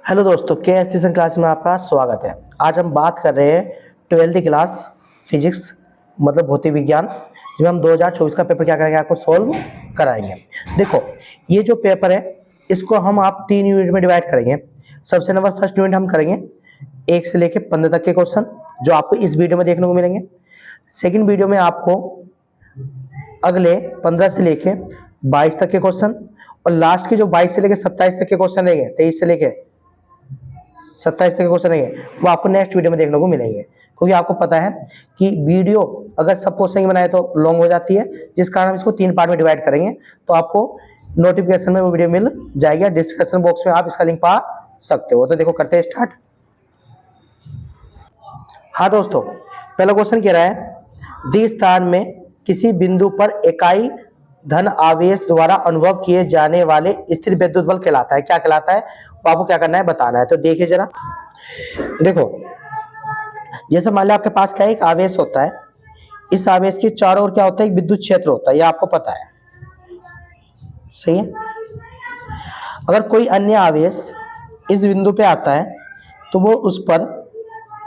Hello दोस्तों, के S टीसन class में आपका स्वागत है। आज हम बात कर रहे हैं 12th क्लास फिजिक्स मतलब भौतिक विज्ञान, जिसमें हम 2024 का पेपर क्या करेंगे, आपको सॉल्व कराएंगे। देखो, ये जो पेपर है इसको आप 3 यूनिट में डिवाइड करेंगे। सबसे नंबर फर्स्ट यूनिट हम करेंगे 1 से लेके 15 तक के क्वेश्चन, जो आपको इस वीडियो में देखने को मिलेंगे। सेकेंड वीडियो में आपको अगले 15 से लेके 22 तक के क्वेश्चन, और लास्ट के जो 22 से लेके 27 तक के क्वेश्चन रहेंगे, 23 से लेके 27 तक के क्वेश्चन रहेंगे, वो आपको नेक्स्ट वीडियो में देखने को मिलेंगे। क्योंकि आपको पता है कि वीडियो अगर सब क्वेश्चन की बनाए तो लॉन्ग हो जाती है, जिस कारण हम इसको 3 पार्ट में डिवाइड करेंगे। तो आपको नोटिफिकेशन में वो वीडियो मिल जाएगी, डिस्क्रिप्शन बॉक्स में आप इसका लिंक पा सकते हो। तो देखो, करते हैं स्टार्ट। हाँ दोस्तों, पहला क्वेश्चन कह रहा है दी स्थान में किसी बिंदु पर इकाई धन आवेश द्वारा अनुभव किए जाने वाले स्थिर विद्युत बल कहलाता है। क्या कहलाता है, वो आपको क्या करना है, बताना है। तो देखिए जरा, देखो जैसे मान लो आपके पास क्या है, एक आवेश होता है। इस आवेश के चारों ओर क्या होता है, एक विद्युत क्षेत्र होता है, ये आपको पता है, सही है। अगर कोई अन्य आवेश इस बिंदु पे आता है तो वो उस पर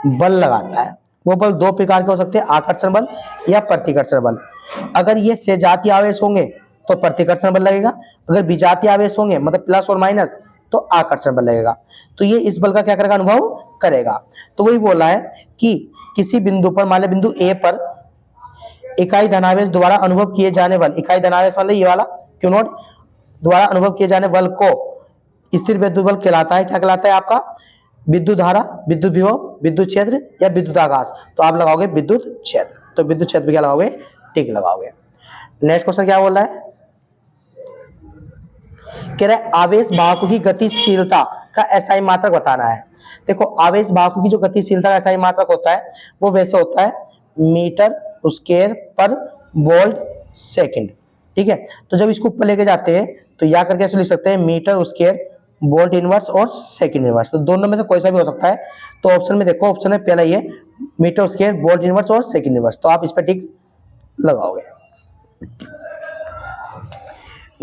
बल लगाता है। वो बल 2 प्रकार के हो सकते हैं, आकर्षण बल या प्रतिकर्षण बल। अगर ये सजातीय आवेश होंगे तो प्रतिकर्षण बल लगेगा, अगर विजातीय आवेश होंगे मतलब प्लस और माइनस तो आकर्षण बल लगेगा। तो ये इस बल का क्या करेगा, अनुभव करेगा। तो वही बोला है कि किसी बिंदु पर, मान लो बिंदु ए पर इकाई धनावेश द्वारा अनुभव किए जाने बल, इकाई धनावेश मतलब ये वाला क्यू नॉट द्वारा अनुभव किए जाने बल को स्थिर विद्युत बल कहलाता है। क्या कहलाता है आपका, विद्युत धारा, विद्युत विभव, विद्युत क्षेत्र या विद्युत आकाश। तो आप लगाओगे विद्युत क्षेत्र, तो विद्युत क्षेत्र क्या लगाओगे, टिक लगाओगे। नेक्स्ट क्वेश्चन क्या बोल रहा है, कह रहा है आवेश वाहकों की गतिशीलता का एसआई मात्रक बताना है। देखो, आवेश वाहकों की जो गतिशीलता का एसआई मात्रक होता है वो वैसे होता है मीटर स्क्वायर पर वोल्ट सेकंड। ठीक है, तो जब इसको ऊपर लेके जाते हैं तो या करके ऐसे लिख सकते हैं मीटर स्क्वायर वोल्ट इनवर्स और सेकंड इनवर्स। तो दोनों में से कोई सा भी हो सकता है। तो ऑप्शन में देखो, ऑप्शन में पहला ये मीटर स्क्वायर वोल्ट इनवर्स और सेकंड इनवर्स, तो आप इस पर टिक लगाओगे।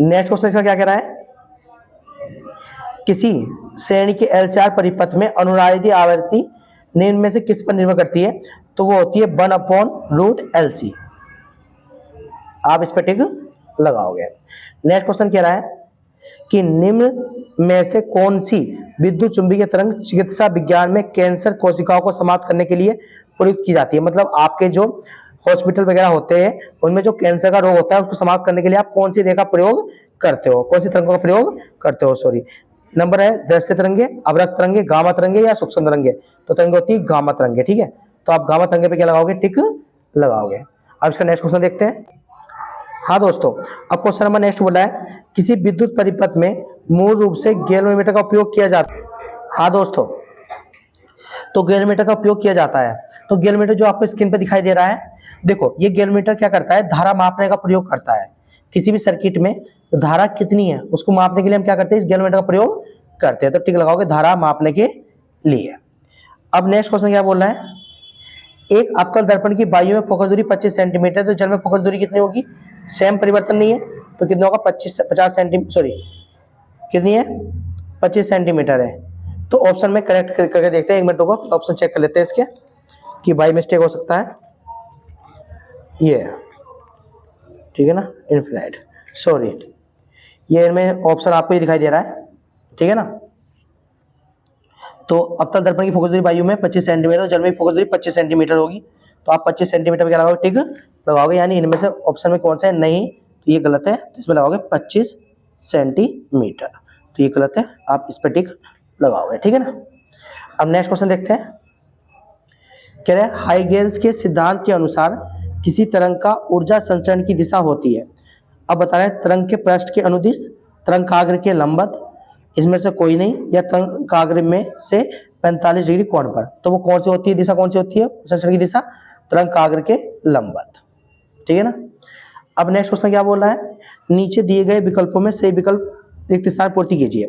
नेक्स्ट क्वेश्चन इसका क्या कह रहा है, किसी श्रेणी के एलसीआर परिपथ में अनुनादी आवृत्ति निम्न में से किस पर निर्भर करती है। तो वो होती है 1/√LC। आप इस पर टिक लगाओगे। नेक्स्ट क्वेश्चन कह रहा है कि निम्न में से कौन सी विद्युत चुंबकीय तरंग चिकित्सा विज्ञान में कैंसर कोशिकाओं को समाप्त करने के लिए प्रयुक्त की जाती है। मतलब आपके जो हॉस्पिटल वगैरह होते हैं उनमें जो कैंसर का रोग होता है उसको समाप्त करने के लिए आप कौन सी रेखा प्रयोग करते हो, कौन सी तरंगों का प्रयोग करते हो। सॉरी, नंबर है दृश्य तरंगे, अवरक्त तरंगे, गामा तरंगे या सूक्ष्म तरंगे। तो तरंगे होती है गामा तरंगे। ठीक है, तो आप गामा तरंगे पे क्या लगाओगे, टिक लगाओगे। अब इसका नेक्स्ट क्वेश्चन देखते हैं। हाँ दोस्तों, अब क्वेश्चन नंबर नेक्स्ट बोला है किसी विद्युत परिपथ में मूल रूप से गैल्वेनोमीटर का उपयोग किया जाता है। हाँ दोस्तों, तो गैल्वेनोमीटर का उपयोग किया जाता है। तो गैल्वेनोमीटर जो आपको स्क्रीन पे दिखाई दे रहा है, देखो ये गैल्वेनोमीटर क्या करता है, धारा मापने का प्रयोग करता है। किसी भी सर्किट में धारा कितनी है उसको मापने के लिए हम क्या करते हैं, इस गैल्वेनोमीटर का प्रयोग करते हैं। तो टिक लगाओगे धारा मापने के लिए। अब नेक्स्ट क्वेश्चन क्या बोल रहा है, एक अवतल दर्पण की वायु में फोकस दूरी 25 सेंटीमीटर, तो जल में फोकस दूरी कितनी होगी, सेम परिवर्तन नहीं है, तो कितना होगा 50 सेंटीमीटर, सॉरी कितनी है 25 सेंटीमीटर है। तो ऑप्शन में करेक्ट करके देखते हैं, 1 मिनट को ऑप्शन चेक कर लेते हैं इसके कि बाई मिस्टेक हो सकता है। ये ठीक है ना, इनफिनाइट, सॉरी ये इनमें ऑप्शन आपको ये दिखाई दे रहा है। ठीक है ना, तो अवतल दर्पण की फोकस दूरी वायु में 25 सेंटीमीटर, जल में फोकस दूरी 25 सेंटीमीटर होगी। तो आप 25 सेंटीमीटर क्या लगाओगे, टिक लगाओगे। यानी इनमें से ऑप्शन में कौन सा है, नहीं तो ये गलत है, तो इसमें लगाओगे 25 सेंटीमीटर, तो ये गलत है, आप इस पर टिक लगाओगे। ठीक है ना। अब नेक्स्ट क्वेश्चन देखते हैं, कह रहे हैं हाइगेंस के सिद्धांत के अनुसार किसी तरंग का ऊर्जा संचरण की दिशा होती है। अब बता रहे हैं तरंग के पृष्ठ के अनुदिश, तरंगाग्र के लंबवत, इसमें से कोई नहीं, या तरंगाग्र में से 45 डिग्री कोण पर। तो वो कौन सी होती है दिशा, कौन सी होती है संचरण की दिशा, तरंगाग्र के लंबवत। ठीक है ना। अब नेक्स्ट क्वेश्चन क्या बोल रहा है, नीचे दिए गए विकल्पों में सही विकल्प रिक्त स्थान पूर्ति कीजिए।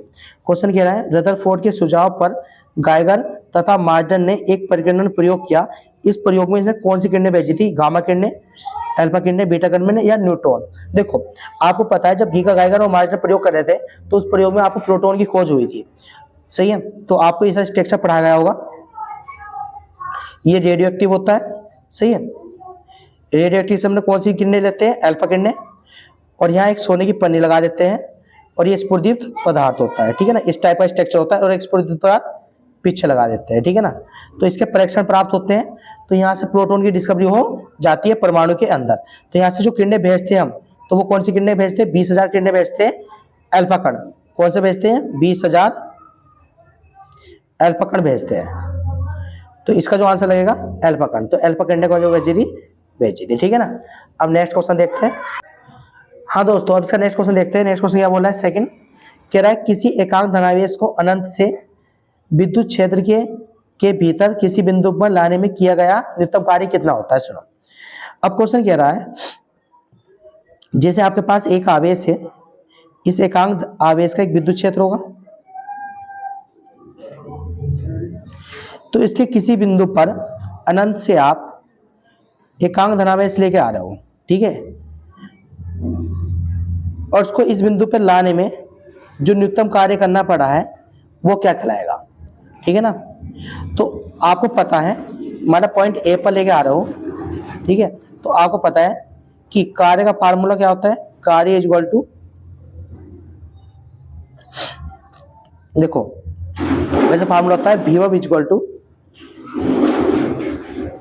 क्वेश्चन कह रहा है रदरफोर्ड के सुझाव पर गाइगर तथा मार्डन ने एक परिगणन प्रयोग किया। इस प्रयोग में इसने कौन सी किरणें भेजी थी, गामा किरणें, अल्फा किरणें, बीटा किरणें या न्यूट्रॉन। देखो आपको पता है जब गीगा गाइगर और मार्डन प्रयोग कर रहे थे तो उस प्रयोग में आपको प्रोटॉन की खोज हुई थी। सही है, तो आपको इसका स्ट्रक्चर पढ़ाया गया होगा। ये रेडियो एक्टिव होता है, सही है। रेडियो एक्टिव से हम लोग कौन सी किरणें लेते हैं, अल्फा किरणें, और यहाँ एक सोने की पन्नी लगा देते हैं और ये स्फुरदीप्त पदार्थ होता है, ठीक है ना, इस टाइप का स्ट्रक्चर होता है, और एक स्फुरदीप्त पदार्थ पीछे लगा देते हैं, ठीक है ना। तो इसके परीक्षण प्राप्त होते हैं, तो यहाँ से प्रोटॉन की डिस्कवरी हो जाती है परमाणु के अंदर। तो यहाँ से जो किरणें भेजते हैं हम, तो वो कौन सी किरणें भेजते हैं, 20,000 किरणें भेजते हैं अल्फा कण। कौन से भेजते हैं, 20,000 अल्फा कण भेजते हैं। तो इसका जो आंसर लगेगा अल्फा कण, तो अल्फा किरणें कौन जो भेजी थी, ठीक है ना। अब नेक्स्ट क्वेश्चन देखते हैं। हाँ दोस्तों, अब इसका नेक्स्ट क्वेश्चन देखते हैं। नेक्स्ट क्वेश्चन क्या बोल रहा है, सेकंड कह रहा है किसी एकांक धनावेश को अनंत से विद्युत क्षेत्र के भीतर किसी बिंदु पर लाने में किया गया न्यूनतम कार्य कितना होता है। सुनो, अब क्वेश्चन कह रहा है, जैसे आपके पास एक आवेश है, इस एकांक आवेश का एक विद्युत क्षेत्र होगा, तो इसके किसी बिंदु पर अनंत से आप एकांक धनावेश लेके आ रहे हो, ठीक है, और उसको इस बिंदु पर लाने में जो न्यूनतम कार्य करना पड़ा है वो क्या कहलाएगा, ठीक है ना। तो आपको पता है, हमारा पॉइंट ए पर लेके आ रहे हो, ठीक है, तो आपको पता है कि कार्य का फार्मूला क्या होता है, कार्य इज इक्वल टू, देखो वैसे फार्मूला होता है विभव इज इक्वल टू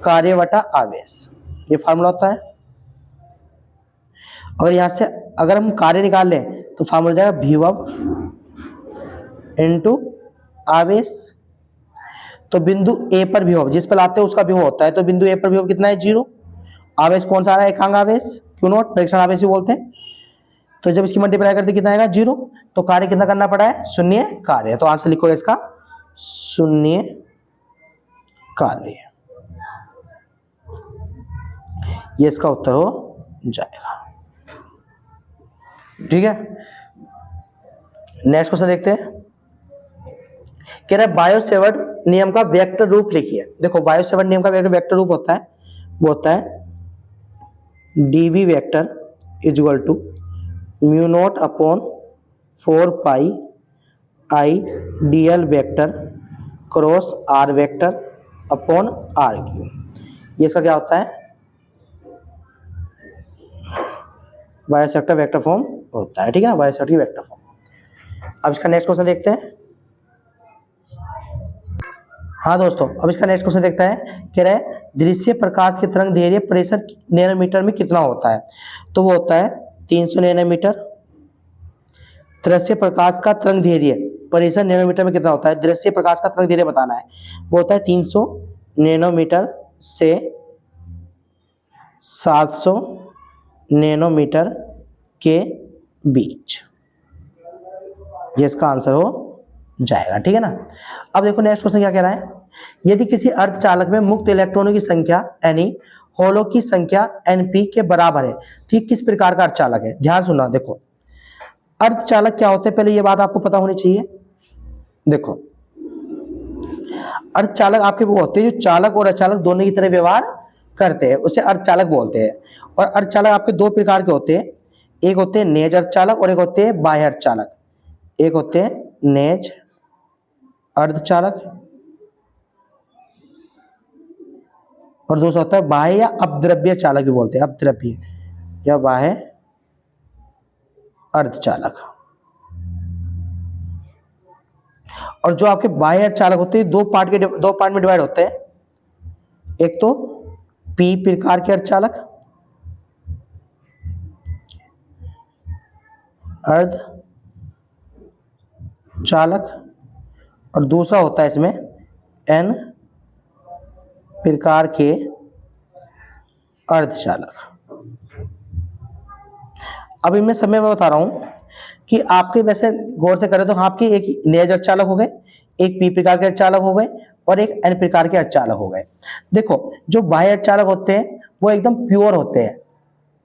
कार्य बटा आवेश, ये फार्मूला होता है। अगर यहां से अगर हम कार्य निकाल लें तो फार्मूला जाएगा विभव इनटू आवेश। तो बिंदु ए पर विभव जिस पर लाते हैं उसका विभव होता है, तो बिंदु ए पर विभव कितना है, 0। आवेश कौन सा आ रहा है, एकांक आवेश, क्यों नॉट, परीक्षण आवेश भी बोलते हैं। तो जब इसकी मल्टीप्लाई करते कितना आएगा, 0। तो कार्य कितना करना पड़ा है, शून्य कार्य। तो आंसर लिखो इसका शून्य कार्य, ये इसका उत्तर हो जाएगा, ठीक है। नेक्स्ट क्वेश्चन देखते हैं। कह रहा है बायो-सेवर्ट नियम का वेक्टर रूप लिखिए। देखो बायो-सेवर्ट नियम का वेक्टर रूप होता है, वो होता है dv vector is equal to mu naught upon 4 pi I dl vector cross r vector upon r cube. ये इसका क्या होता है, बायो-सेवर्ट वेक्टर फॉर्म होता है, ठीक है ना, बायो-सेवर्ट की वेक्टर फॉर्म। अब इसका नेक्स्ट क्वेश्चन देखते हैं। हाँ दोस्तों, अब इसका नेक्स्ट क्वेश्चन देखता है। कह रहा है दृश्य प्रकाश की तरंग दैर्ध्य परिसर नैनोमीटर में कितना होता है, तो वो होता है 300 नैनोमीटर। दृश्य प्रकाश का तरंग दैर्ध्य परिसर नैनोमीटर में कितना होता है, दृश्य प्रकाश का तरंग दैर्ध्य बताना है, वो होता है 300 नैनोमीटर से 700 नैनोमीटर के बीच, ये इसका आंसर हो जाएगा, ठीक है ना। अब देखो नेक्स्ट क्वेश्चन क्या कह रहा है, यदि किसी अर्धचालक में मुक्त इलेक्ट्रॉनों की संख्या यानी होलो की संख्या np के बराबर है, तो ये किस प्रकार का अर्धचालक है। ध्यान सुनना, देखो अर्धचालक क्या होते हैं, पहले ये बात आपको पता होनी चाहिए। देखो अर्धचालक आपके वो होते हैं जो चालक और अचालक दोनों की तरह व्यवहार करते हैं, उसे अर्धचालक बोलते हैं। और अर्धचालक आपके दो प्रकार के होते हैं, एक होते हैं नेज अर्धचालक और एक होते हैं बाह्य अर्धचालक। एक होते हैं नेज अर्धचालक और दूसरा होता है बाह्य या अपद्रव्य चालक भी बोलते हैं, अपद्रव्य या बाह्य अर्धचालक। और जो आपके बाह्य अर्धचालक होते हैं दो पार्ट में डिवाइड होते हैं। एक तो पी प्रकार के अर्धचालक, अर्धचालक, और दूसरा होता है इसमें एन प्रकार के अर्धचालक। अब इनमें सब मैं बता रहा हूं कि आपके वैसे गौर से करें तो आपके एक नेज अर्धचालक हो गए, एक पी प्रकार के अर्धचालक हो गए और एक एन प्रकार के अर्धचालक हो गए। देखो जो बाह्य अर्धचालक होते हैं वो एकदम प्योर होते हैं,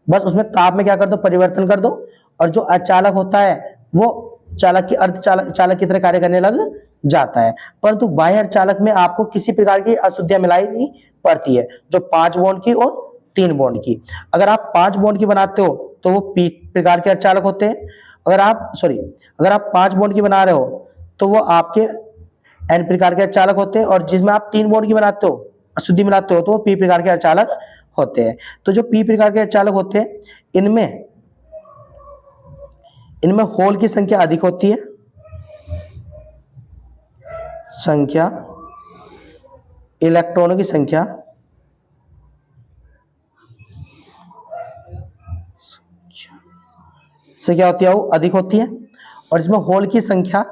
बस उसमें ताप में क्या कर दो, परिवर्तन कर दो, और जो अर्धचालक होता है वो चालक की चालक की तरह कार्य करने लग जाता है। परंतु बाह्य अर्धचालक में आपको किसी प्रकार की अशुद्धियां मिलाई पड़ती है, जो 5 बॉन्ड की और 3 बॉन्ड की। अगर आप 5 बॉन्ड की बनाते हो तो वो पी प्रकार के अर्धचालक होते हैं। अगर आप 5 बॉन्ड की बना रहे हो तो वो आपके एन प्रकार के अर्धचालक होते हैं, और जिसमें आप 3 बॉन्ड की बनाते हो, अशुद्धि मिलाते हो, तो वो पी प्रकार के अर्धचालक होते हैं। तो जो पी प्रकार के अर्धचालक होते हैं, इनमें होल की संख्या अधिक होती है, इलेक्ट्रॉनों की संख्या से क्या होती है, वो अधिक होती है, और इसमें होल की संख्या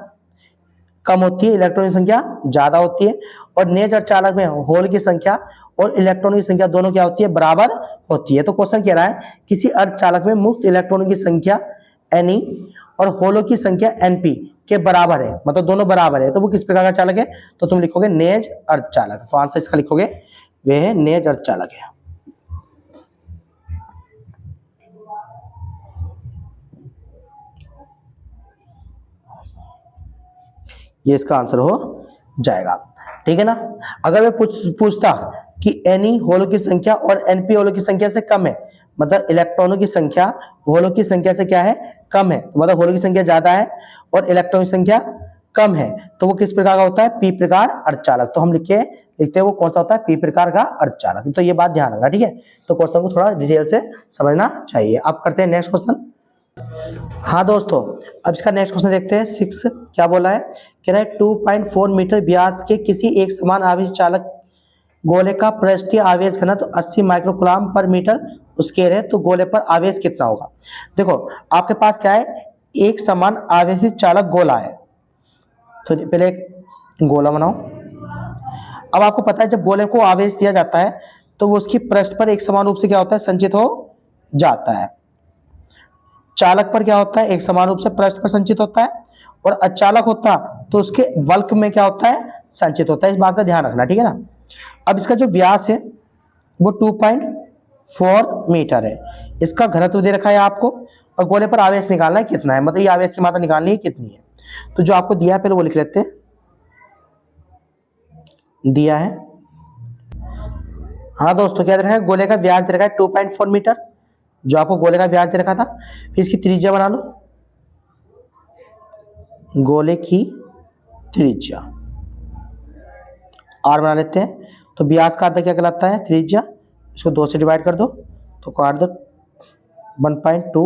कम होती है, इलेक्ट्रॉन की संख्या ज्यादा होती है। और नेज अर्धचालक में होल की संख्या और इलेक्ट्रॉन की संख्या दोनों क्या होती है, बराबर होती है। तो क्वेश्चन कह रहा है किसी अर्धचालक में मुक्त इलेक्ट्रॉनों की संख्या Ne और होलों की संख्या Np के बराबर है, मतलब दोनों बराबर है, तो वो किस प्रकार का चालक है, तो तुम लिखोगे नेज अर्धचालक। तो आंसर इसका लिखोगे वे है नेज अर्धचालक है। ये इसका आंसर हो जाएगा, ठीक है ना। अगर मैं पूछता कि Ne होलों की संख्या और Np होलों की संख्या से कम है, मतलब इलेक्ट्रॉनों की संख्या होलों की संख्या से क्या है, कम है, तो मतलब होलों की संख्या ज्यादा है और इलेक्ट्रॉन की संख्या कम है, तो वो किस प्रकार का होता है, पी प्रकार अर्धचालक। तो हम लिखते हैं वो कौन सा होता है, पी प्रकार का अर्धचालक। तो ये बात ध्यान रखना, ठीक है। तो क्वेश्चन को थोड़ा डिटेल से समझना चाहिए। अब करते हैं नेक्स्ट क्वेश्चन। हाँ दोस्तों, अब इसका नेक्स्ट क्वेश्चन देखते हैं 6। क्या बोला है, कह रहा है 2.4 मीटर व्यास के किसी एक समान आवेश चालक गोले का पृष्ठीय आवेश घनत्व 80 माइक्रोकूलम पर मीटर स्क्वायर है, तो गोले पर आवेश कितना होगा। देखो आपके पास क्या है, एक समान आवेशित चालक गोला है, तो पहले एक गोला बनाओ। अब आपको पता है जब गोले को आवेश दिया जाता है तो वो उसकी पृष्ठ पर एक समान रूप से क्या होता है, संचित हो जाता है। चालक पर क्या होता है, एक समान रूप से पृष्ठ पर संचित होता है, और अचालक होता तो उसके वल्क में क्या होता है, संचित होता है। इस बात का ध्यान रखना, ठीक है ना। अब इसका जो व्यास है वो 2.4 मीटर है, इसका घनत्व दे रखा है आपको, और गोले पर आवेश निकालना है कितना है, मतलब ये आवेश की मात्रा निकालनी है कितनी है। तो जो आपको दिया है पहले वो लिख लेते हैं, दिया है। हाँ दोस्तों, क्या दे रखा है, गोले का व्यास दे रखा है 2.4 मीटर, जो आपको गोले का व्यास दे रखा था। फिर इसकी त्रिज्या बना लो, गोले की त्रिज्या r बना लेते हैं। तो व्यास का आधा क्या कहलाता है, त्रिज्या, इसको 2 से डिवाइड कर दो तो काट दो 1.2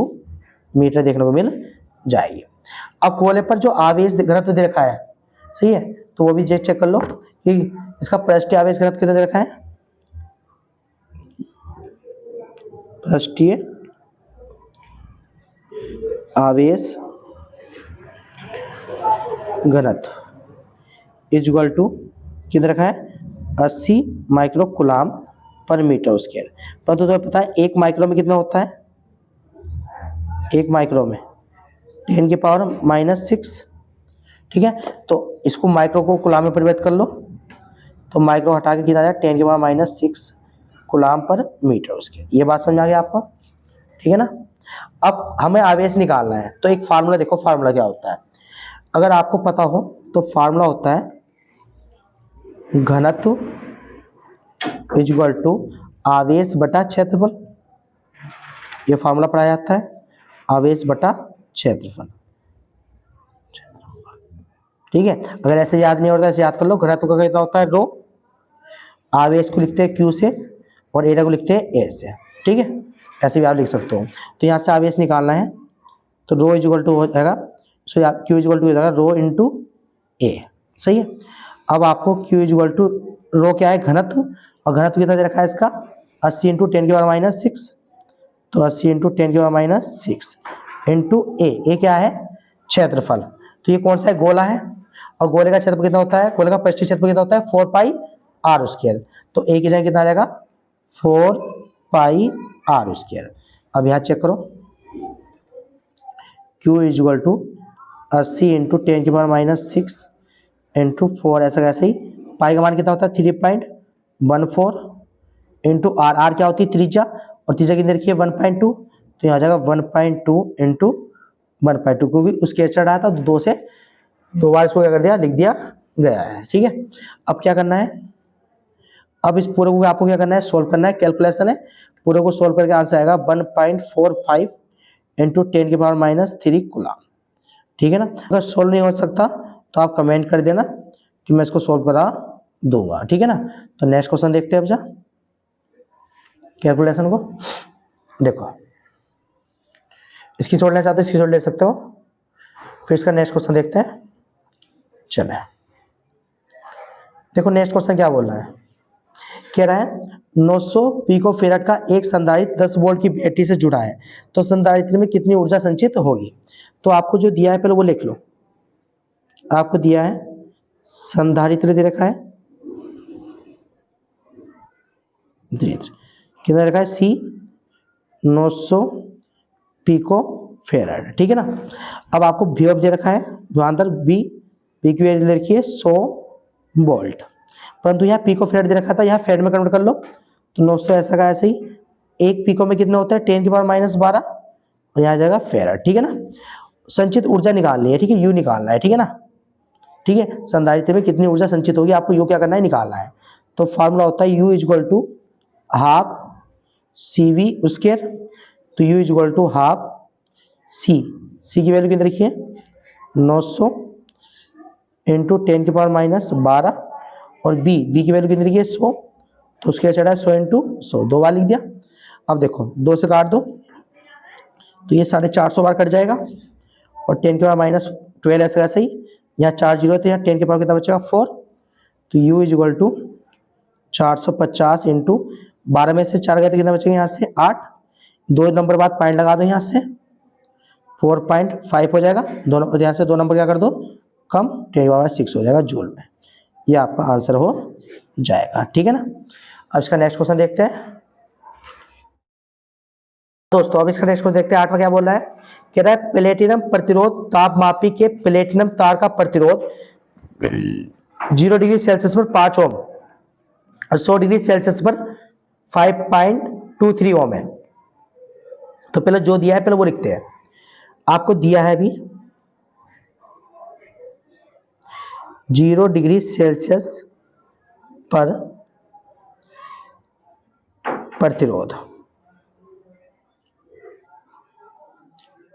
मीटर देखने को मिल जाएगी। अब गोले पर जो आवेश घनत्व दे रखा है, सही है, तो वो भी चेक कर लो कि इसका पृष्ठीय आवेश घनत्व कितना दे रखा है, पृष्ठीय आवेश घनत्व इक्वल टू कितना रखा है, 80 माइक्रोकूलम पर मीटर स्क्वायर। परंतु तुम्हें पता है 1 माइक्रो में कितना होता है, 1 माइक्रो में 10 की पावर -6, ठीक है। तो इसको माइक्रो को कूलम में परिवर्तित कर लो, तो माइक्रो हटा के कितना आ जाए, 10 की power -6 coulomb per metre square. ये बात समझ आ गई आपको, ठीक है ना। अब हमें आवेश निकालना है, तो एक फार्मूला देखो, फार्मूला क्या होता है, अगर आपको पता हो तो फार्मूला होता है घनत्व इक्वल टू आवेश बटा क्षेत्रफल। ये फार्मूला पढ़ाया जाता है, आवेश बटा क्षेत्रफल, ठीक है। अगर ऐसे याद नहीं होता ऐसे याद कर लो, घनत्व का कितना होता है, रो, आवेश को लिखते हैं क्यू से और एरिया को लिखते हैं ए से, ठीक है। ऐसे भी आप लिख सकते हो। तो यहाँ से आवेश निकालना है, तो रो इक्वल टू हो जाएगा, सो क्यू इक्वल टू हो जाएगा रो इंटू ए, सही है। अब आपको क्यू इक्वल टू रो क्या है, घनत्व, और घनत्व कितना दे रखा है इसका, 80 इंटू 10 की पावर -6, तो 80 इंटू 10 की पावर -6 इंटू ए क्या है, क्षेत्रफल। तो ये कौन सा है, गोला है, और गोले का क्षेत्रफल कितना होता है, गोले का पृष्ठीय क्षेत्रफल कितना होता है, 4πr²। तो ए की जगह कितना आ जाएगा, 4πr²। अब यहाँ चेक करो, Q इक्वल टू 80 इंटू 10 की पावर -6 इंटू 4, ऐसा कैसे ही, पाई का मान कितना होता है 3.14 इंटू आर क्या होती है, त्रिज्या, और त्रिज्या कितनी रखी है 1.2, तो यहाँ आ जाएगा 1.2 इंटू 1.2, क्योंकि उसके एच रहा था तो 2 से 2 बार इसको क्या कर दिया, लिख दिया गया है, ठीक है। अब क्या करना है, अब इस पूरे को आपको क्या करना है, सोल्व करना है, कैलकुलेशन है, पूरे को सोल्व करके आंसर आएगा 1.45 इंटू 10 की पावर -3 कूलम, ठीक है ना। अगर सोल्व नहीं हो सकता तो आप कमेंट कर देना, कि मैं इसको सोल्व करा दूंगा, ठीक है ना। तो नेक्स्ट क्वेश्चन देखते हैं अब जा कैलकुलेशन को। देखो इसकी छोड़ लेना चाहते हो इसकी छोड़ ले सकते हो। फिर इसका नेक्स्ट क्वेश्चन देखते हैं। चले देखो नेक्स्ट क्वेश्चन क्या बोल रहा है, कह रहा है 900 पिको फेरेड का एक संधारित्र 10 वोल्ट की बैटरी से जुड़ा है, तो संधारित्र में कितनी ऊर्जा संचित होगी। तो आपको जो दिया है पहले वो लिख लो। आपको दिया है संधारित्र दे रखा है, कितना रखा है C 900 पिको फेरेड, ठीक है ना। अब आपको V ऑफ दे रखा है, जो अंदर B की वैल्यू दे रखी है 100 वोल्ट, परंतु यहाँ पिको फेरेड दे रखा था, यहाँ फेरेड में कन्वर्ट कर लो। तो 900 ऐसा का ऐसे ही, एक पिको में कितना होता है 10 की पावर -12, और यहाँ जाएगा फेरेड, ठीक है ना। संचित ऊर्जा निकालनी है, ठीक है, यू निकालना है, ठीक है ना। ठीक है, संधारित्र में कितनी ऊर्जा संचित होगी आपको यू क्या करना है, निकालना है। तो फॉर्मूला होता है U equal to half CV square, तो U equal to half C की वैल्यू कितनी रखी है 900 इंटू 10 की पावर -12, और V की वैल्यू कितनी रखी है 100, तो उसके चढ़ा है 100 इंटू 100, 2 बार लिख दिया। अब देखो 2 से काट दो तो ये 450 बार कट जाएगा, और 10 की पावर -12 ऐसा ऐसा ही, यहाँ 4 जीरो तो यहाँ 10 की पावर कितना बचेगा 4, तो U इक्वल टू 450 इंटू 12 में से 4 गए तो कितना बचेगा यहाँ से 8, 2 नंबर बाद पॉइंट लगा दो, यहाँ से 4.5 हो जाएगा, दोनों यहाँ से 2 नंबर क्या कर दो कम, 10⁻6 हो जाएगा जूल में। ये आपका आंसर हो जाएगा, ठीक है ना। अब इसका नेक्स्ट क्वेश्चन देखते हैं दोस्तों। अब इसका नेक्स्ट क्वेश्चन देखते हैं। 8वां क्या बोल रहा है, कह रहा है प्लेटिनम प्रतिरोध तापमापी के प्लेटिनम तार का प्रतिरोध 0 डिग्री सेल्सियस पर 5 ओम और 100 डिग्री सेल्सियस पर 5.23 ओम है। तो पहले जो दिया है पहले वो लिखते हैं। आपको दिया है अभी 0 डिग्री सेल्सियस पर प्रतिरोध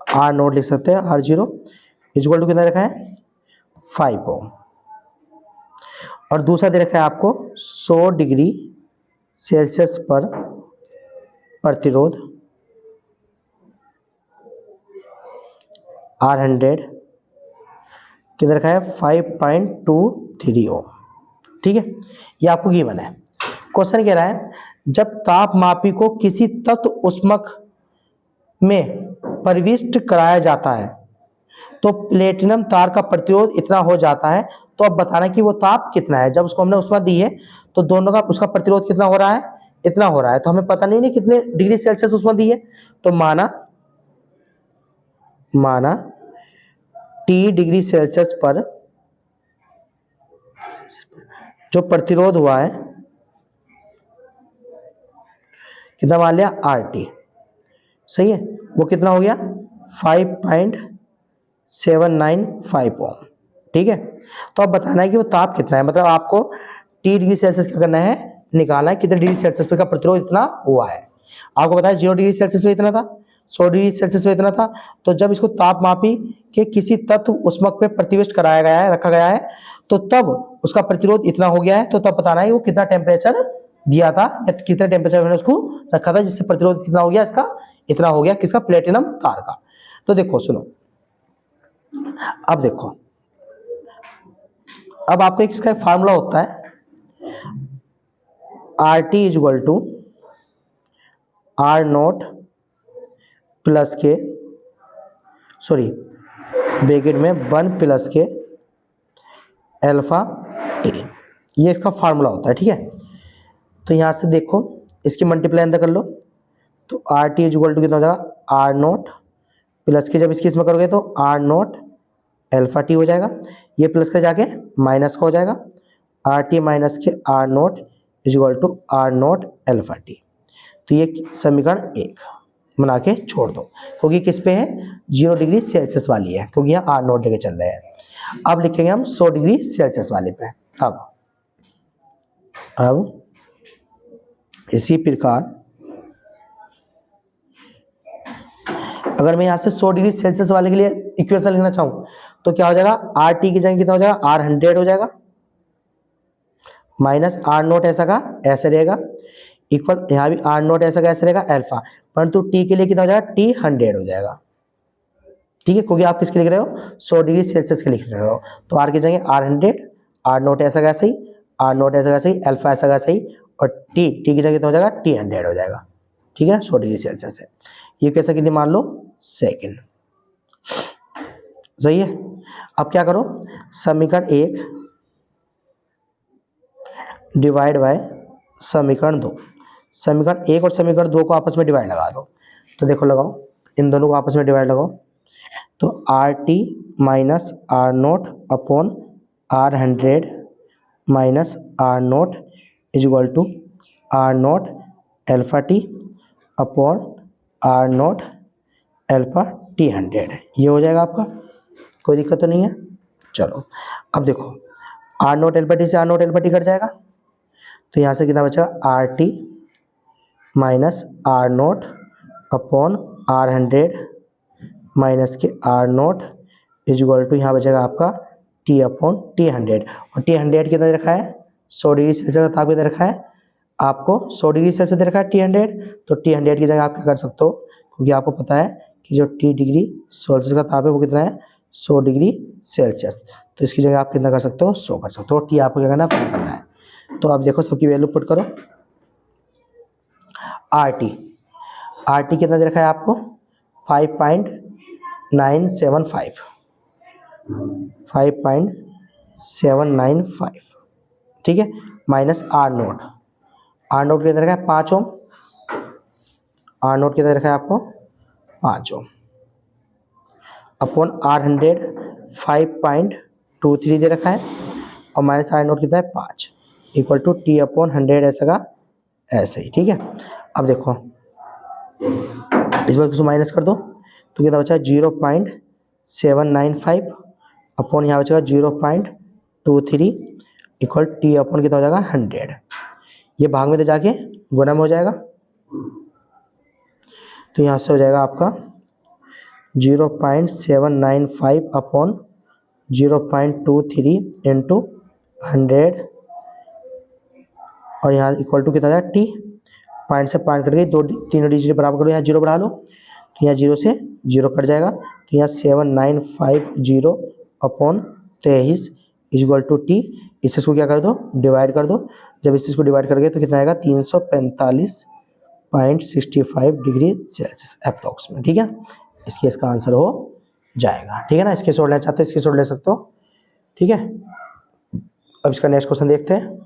R नोट लिख सकते हैं, R0 इक्वल टू कितना रखा है 5 ओम, और दूसरा दे रखा है आपको 100 डिग्री सेल्सियस पर प्रतिरोध R100 कितना रखा है 5.23 ओम, ठीक है। ये आपको गिवन है। क्वेश्चन कह रहा है जब तापमापी को किसी तत्व उष्मक में प्रविष्ट कराया जाता है तो प्लेटिनम तार का प्रतिरोध इतना हो जाता है। तो अब बताना कि वो ताप कितना है। जब उसको हमने उष्मा दी है तो दोनों का उसका प्रतिरोध कितना हो रहा है, इतना हो रहा है। तो हमें पता नहीं कितने डिग्री सेल्सियस उष्मा दी है, तो माना T डिग्री सेल्सियस पर जो प्रतिरोध हुआ है कितना मान लिया RT, सही है, वो कितना हो गया 5.795 ओम, ठीक है। तो अब बताना है कि वो ताप कितना है, मतलब आपको T डिग्री सेल्सियस क्या करना है, निकालना है कितने डिग्री सेल्सियस पे का प्रतिरोध इतना हुआ है। आपको बताया 0 डिग्री सेल्सियस पे इतना था, 100 डिग्री सेल्सियस पे इतना था। तो जब इसको तापमापी के किसी तत्व उष्मक पे प्रतिष्ठित कराया गया है, रखा गया है, तो तब उसका प्रतिरोध इतना हो गया है। तो तब बताना है वो कितना टेम्परेचर दिया था या कितना टेम्परेचर मैंने उसको रखा था जिससे प्रतिरोध कितना हो गया, इसका इतना हो गया, किसका, प्लेटिनम तार का। तो देखो सुनो, अब देखो, अब आपको इसका एक फार्मूला होता है RT equal to R naught plus के, सॉरी ब्रैकेट में 1 प्लस के अल्फा T, ये इसका फार्मूला होता है, ठीक है। तो यहां से देखो इसकी मल्टीप्लाई अंदर कर लो, तो RT इक्वल टू कितना हो जाएगा R नोट प्लस के, जब इसकी इसमें करोगे तो R नोट अल्फा T हो जाएगा, ये प्लस का जाके माइनस का हो जाएगा, RT माइनस के R naught equal to R naught alpha T। तो ये समीकरण 1 बना के छोड़ दो, क्योंकि किस पे है 0 डिग्री सेल्सियस वाली है, क्योंकि यहाँ R नोट लेके चल रहे हैं। अब लिखेंगे हम 100 डिग्री सेल्सियस वाले पे। अब इसी प्रकार अगर मैं यहाँ से 100 डिग्री सेल्सियस वाले के लिए इक्वेशन लिखना चाहूँ तो क्या हो जाएगा, RT की जगह कितना हो जाएगा R100 हो जाएगा, माइनस आर नोट ऐसा का ऐसे रहेगा, इक्वल यहाँ भी आर नोट ऐसा का ऐसे रहेगा अल्फा, परंतु टी के लिए कितना हो जाएगा, टी 100 हो जाएगा। ठीक है, क्योंकि आप किसके लिख रहे हो, 100 डिग्री सेल्सियस के लिख रहे हो, तो आर की जगह आर 100, आर नोट ऐसा का ऐसे ही, आर नोट ऐसा का ऐसे ही, अल्फा ऐसा का ऐसे ही, और टी की जगह कितना हो जाएगा, टी 100 हो जाएगा। ठीक है, 100 डिग्री सेल्सियस है। ये कैसे कितनी मान लो, सेकेंड। सही है। अब क्या करो, समीकरण 1 डिवाइड बाय समीकरण 2, समीकरण 1 और समीकरण 2 को आपस में डिवाइड लगा दो। तो देखो लगाओ, इन दोनों को आपस में डिवाइड लगाओ, तो R T minus R naught upon R 100 minus R naught is equal to R naught alpha T upon R naught alpha T 100। ये हो जाएगा आपका, कोई दिक्कत तो नहीं है। चलो अब देखो, आर नोट एल्फा टी से R naught alpha T cut जाएगा, तो यहाँ से कितना बचेगा, R T minus R naught upon R 100 minus K R naught is equal to यहाँ बचेगा आपका टी अपॉन टी 100, और टी 100 कितना दे रखा है, 100 डिग्री सेल्सियस का ताप दे रखा है आपको, 100 डिग्री सेल्सियस दे रखा है टी 100, तो टी 100 की जगह आप क्या कर सकते हो, क्योंकि आपको पता है कि जो टी डिग्री सेल्सियस का ताप है वो कितना है, 100 डिग्री सेल्सियस, तो इसकी जगह आप कितना कर सकते हो, 100 कर सकते हो। टी आपको क्या करना है, फाइंड करना है। तो आप देखो सबकी वैल्यू पुट करो, आर टी कितना दे रखा है आपको, 5.975, 5.795, ठीक है, माइनस आर नोट कितना रखा है, 5 ओम, आर नोट कितना रखा है आपको, 5 ओम, अपॉन आर 100 5.23 दे रखा है, और माइनस आर नोट कितना है 5, इक्वल टू टी अपॉन 100 ऐसा का ऐसे ही। ठीक है, अब देखो इस बार कुछ माइनस कर दो, तो कितना बचा, 0.795 अपॉन यहाँ बचेगा 0.23 इक्वल टी अपॉन कितना हो जाएगा, 100। ये भाग में तो जाके गुना में हो जाएगा, तो यहाँ से हो जाएगा आपका 0.795 अपॉन 0.23 इंटू 100, और यहाँ इक्वल टू कितना जाएगा, टी, पॉइंट से पॉइंट कट गई, दो तीनों डिजिट बराबर करो, यहाँ जीरो बढ़ा लो, तो यहाँ जीरो से जीरो कट जाएगा, तो यहाँ 7950 अपॉन 23 इक्वल टू टी, इसको क्या कर दो, डिवाइड कर दो। जब इसको डिवाइड करोगे तो कितना आएगा, 345.65 डिग्री सेल्सियस अप्रॉक्स में। ठीक है, इसका आंसर हो जाएगा। ठीक है ना, इसके सोल्व लेना चाहते हो इसके सोल्व ले सकते हो। ठीक है, अब इसका नेक्स्ट क्वेश्चन देखते हैं।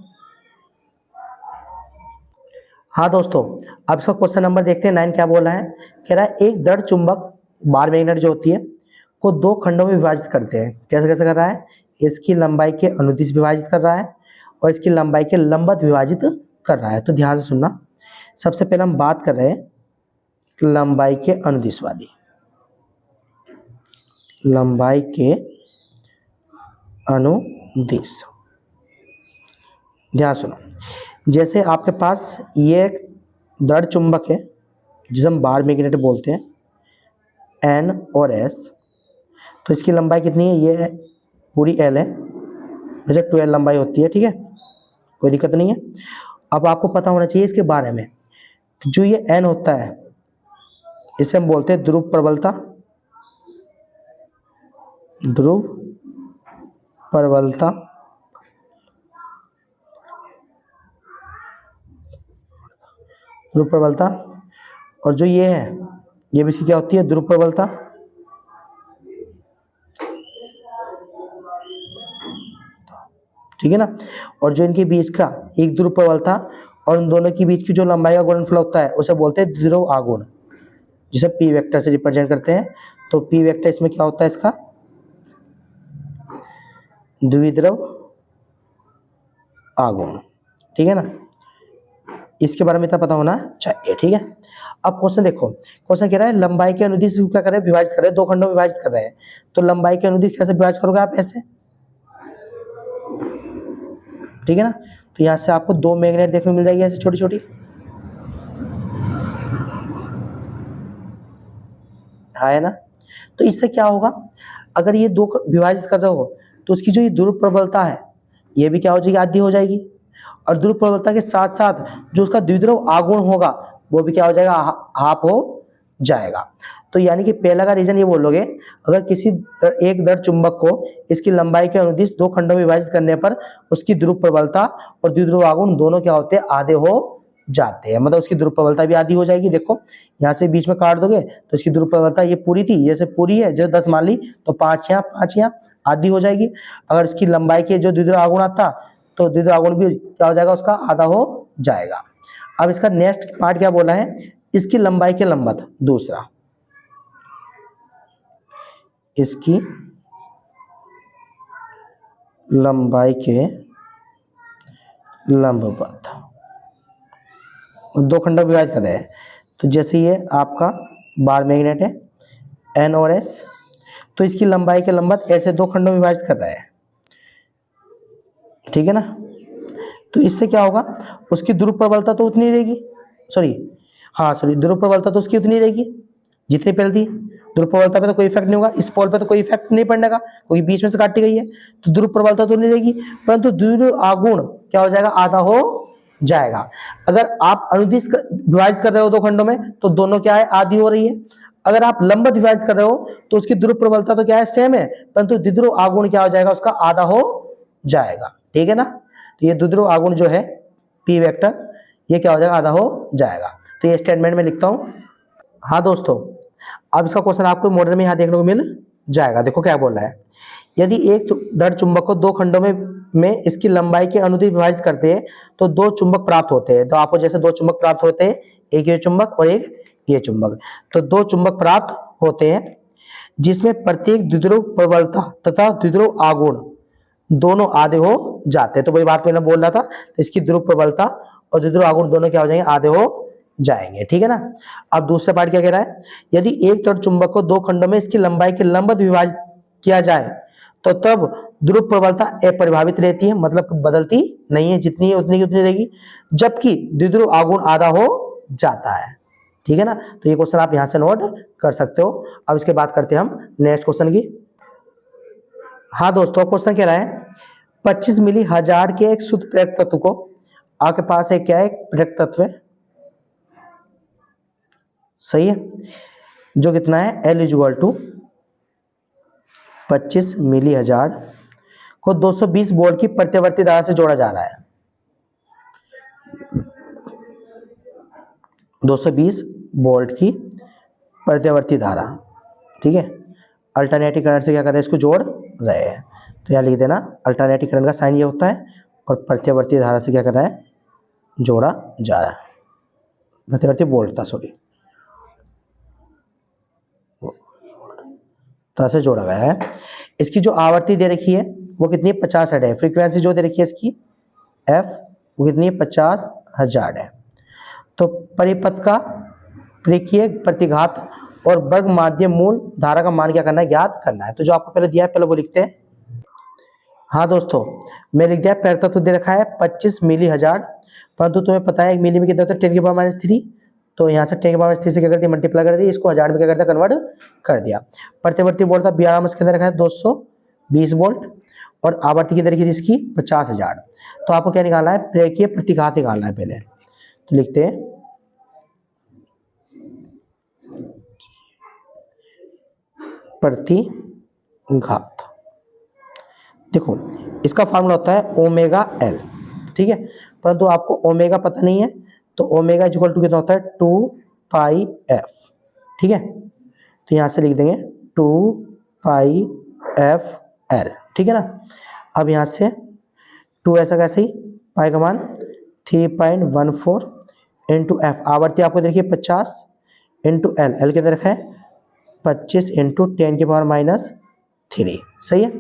हाँ दोस्तों, अब इसका क्वेश्चन नंबर देखते हैं 9 क्या बोला है। कह रहा है एक दृढ़ चुंबक बार मैग्नेट जो होती है को दो खंडों में विभाजित करते हैं। कैसे कैसे कर रहा है, इसकी लंबाई के अनुदिश विभाजित कर रहा है और इसकी लंबाई के लंबवत विभाजित कर रहा है। तो ध्यान से सुनना, सबसे पहले हम बात कर रहे हैं लंबाई के अनुदिश वाली, लंबाई के अनुदिश। ध्यान सुनो, जैसे आपके पास ये एक दृढ़ चुंबक है जिसे हम बार मैग्नेट बोलते हैं, N और S, तो इसकी लंबाई कितनी है, ये पूरी L है, वैसे 12 लंबाई होती है। ठीक है, कोई दिक्कत नहीं है। अब आपको पता होना चाहिए इसके बारे में, तो जो ये N होता है इसे हम बोलते हैं ध्रुव प्रबलता, ध्रुव प्रबलता, ध्रुव प्रबलता, और जो ये है ये भी इसकी क्या होती है, ध्रुव प्रबलता। ठीक है ना, और जो इनके बीच का एक ध्रुव प्रबलता और उन दोनों के बीच की जो लंबाई का गुणनफल होता है उसे बोलते हैं ध्रुव आघूर्ण, जिसे पी वेक्टर से रिप्रेजेंट करते हैं। तो पी वेक्टर इसमें क्या होता है, इसका द्विध्रुव आघूर्ण। ठीक है ना, इसके बारे में इतना पता होना चाहिए। ठीक है, अब क्वेश्चन देखो, क्वेश्चन कह रहा है लंबाई के अनुदिश को क्या कर रहे हैं, विभाजित कर रहे हैं, दो खंडों में विभाजित कर रहे हैं। तो लंबाई के अनुदिश कैसे विभाजित करोगे आप, ऐसे। ठीक है ना, तो यहाँ से आपको दो मैग्नेट देखने को मिल जाएगी ऐसे छोटी छोटी। हाँ है ना, तो इससे क्या होगा, अगर ये दो विभाजित कर रहे हो तो उसकी जो ये ध्रुव प्रबलता है ये भी क्या हो जाएगी, आधी हो जाएगी, और ध्रुव प्रबलता के साथ साथ जो उसका द्विध्रुव आघूर्ण होगा वो भी क्या हो जाएगा, हाफ हो जाएगा। तो यानी कि पहला का रीजन ये बोलोगे, अगर किसी एक दर चुंबक को इसकी लंबाई के अनुदिश दो खंडों में विभाजित करने पर उसकी ध्रुव प्रबलता और द्विध्रुव आघूर्ण दोनों क्या होते हैं, आधे हो जाते हैं। मतलब उसकी ध्रुव प्रबलता भी आधी हो जाएगी। देखो यहाँ से बीच में काट दोगे तो इसकी ध्रुव प्रबलता ये पूरी थी, जैसे पूरी है, जैसे 10 मान ली तो 5 यहाँ आधी हो जाएगी। अगर इसकी लंबाई के जो द्विध्रुव आघूर्ण आता तो द्विध्रुव आघूर्ण भी क्या हो जाएगा, उसका आधा हो जाएगा। अब इसका नेक्स्ट पार्ट क्या बोला है, इसकी लंबाई के लंबवत। दूसरा, इसकी लंबाई के लंबवत दो खंडों में विभाजित कर रहे हैं। तो जैसे ये आपका बार मैग्नेट है N और S, तो इसकी लंबाई के लंबवत ऐसे दो खंडों में विभाजित कर रहे हैं, ठीक है ना। तो इससे क्या होगा, उसकी ध्रुव प्रबलता तो उतनी रहेगी, ध्रुव प्रबलता तो उसकी उतनी रहेगी जितनी पहले थी। ध्रुव प्रबलता पे तो कोई इफेक्ट नहीं होगा, इस पोल पे तो कोई इफेक्ट नहीं पड़ने का क्योंकि बीच में से काटी गई है, तो ध्रुव प्रबलता तो नहीं रहेगी, परंतु द्विध्रुव आघूर्ण क्या हो जाएगा, आधा हो जाएगा। अगर आप अनुदिश विभाजित कर रहे हो दो खंडों में तो दोनों क्या है, आधी हो रही है। अगर आप लंबवत विभाजित कर रहे हो तो उसकी ध्रुव प्रबलता तो क्या है, सेम है, परंतु द्विध्रुव आघूर्ण क्या हो जाएगा, उसका आधा हो जाएगा, ठीक है ना। तो ये द्विध्रुव आघूर्ण जो है P वेक्टर, ये क्या हो जाएगा, आधा हो जाएगा। तो ये स्टेटमेंट में लिखता हूं। हाँ दोस्तों, अब इसका क्वेश्चन आपको मॉडल में यहाँ देखने को मिल जाएगा। देखो क्या बोल रहा है, यदि एक दर चुंबक को दो खंडों में इसकी लंबाई के अनुदिश विभाजित करते हैं तो दो चुंबक प्राप्त होते हैं। तो आपको जैसे दो चुंबक प्राप्त होते हैं, एक ये चुंबक और एक ये चुंबक, तो दो चुंबक प्राप्त होते हैं जिसमें प्रत्येक द्विध्रुव प्रबलता तथा द्विध्रुव आघूर्ण दोनों आधे हो जाते हैं। तो वही बात मैंने बोल रहा था, तो इसकी ध्रुव प्रबलता और द्विध्रुव आघूर्ण दोनों क्या हो जाएंगे, आधे हो जाएंगे, ठीक है ना। अब दूसरा पार्ट क्या कह रहा है, यदि एक तट चुंबक को दो खंडों में इसकी लंबाई के लंबवत विभाजित किया जाए तो तब ध्रुव प्रबलता अपरिभावित रहती है, मतलब बदलती नहीं है, जितनी है उतनी की उतनी रहेगी, जबकि द्विध्रुव आघूर्ण आधा हो जाता है, ठीक है ना। तो ये क्वेश्चन आप यहां से नोट कर सकते हो। अब इसके बात करते हैं हम नेक्स्ट क्वेश्चन की। हाँ दोस्तों, क्वेश्चन कह रहा है 25 मिली हजार के एक शुद्ध प्रेरक तत्व को, आपके पास एक क्या है, प्रेरक तत्व है, सही है, जो कितना है, L इक्वल टू 25 मिली हजार को 220 वोल्ट की प्रत्यावर्ती धारा से जोड़ा जा रहा है। 220 वोल्ट की प्रत्यावर्ती धारा, ठीक है, अल्टरनेटिंग करंट से क्या कर रहे हैं, इसको जोड़ रहे हैं। तो यहाँ लिख देना, अल्टरनेटिंग करंट का साइन ये होता है और प्रत्यावर्ती धारा से क्या कर रहा है, जोड़ा जा रहा है, प्रत्यावर्ती वोल्ट था, सॉरी, तरह से जोड़ा गया है। इसकी जो आवृत्ति दे रखी है वो कितनी, 50 हर्ट्ज है। फ्रीक्वेंसी जो दे रखी है इसकी F, वो कितनी है, 50 हर्ट्ज है। तो परिपथ का प्रेखीय प्रतिघात और वर्ग माध्यम मूल धारा का मान क्या करना है, ज्ञात करना है। तो जो आपको पहले दिया है पहले वो लिखते हैं। हाँ दोस्तों, मैं लिख दिया, प्रेरक तत्व दे रखा है 25 मिली हजार, परंतु तुम्हें पता है एक मिली में कितना होता है, 10 की पावर -3, तो यहाँ से 10 की पावर -3 से क्या कर दिया, मल्टीप्लाई कर दिया, इसको हजार में क्या कर दिया, कन्वर्ट कर दिया। प्रत्यावर्ती वोल्ट था 12 के अंदर रखा है 220 वोल्ट, और आवृत्ति की रखी थी इसकी 50 हजार। तो आपको क्या निकालना है, प्रेरकीय प्रतिघात निकालना है पहले। तो लिखते हैं प्रतिघात। देखो इसका फार्मूला होता है ओमेगा एल, ठीक है, परंतु आपको ओमेगा पता नहीं है, तो ओमेगा इक्वल टू कितना होता है, 2 पाई एफ, ठीक है। तो यहाँ से लिख देंगे 2 पाई एफ एल, ठीक है ना। अब यहाँ से 2 ऐसा कैसे ही, पाई का मान 3.14 इंटू एफ, आवृत्ति आपको देखिए 50 इंटू एल, एल कितना रखा है 25 इंटू 10 की पावर -3, सही है।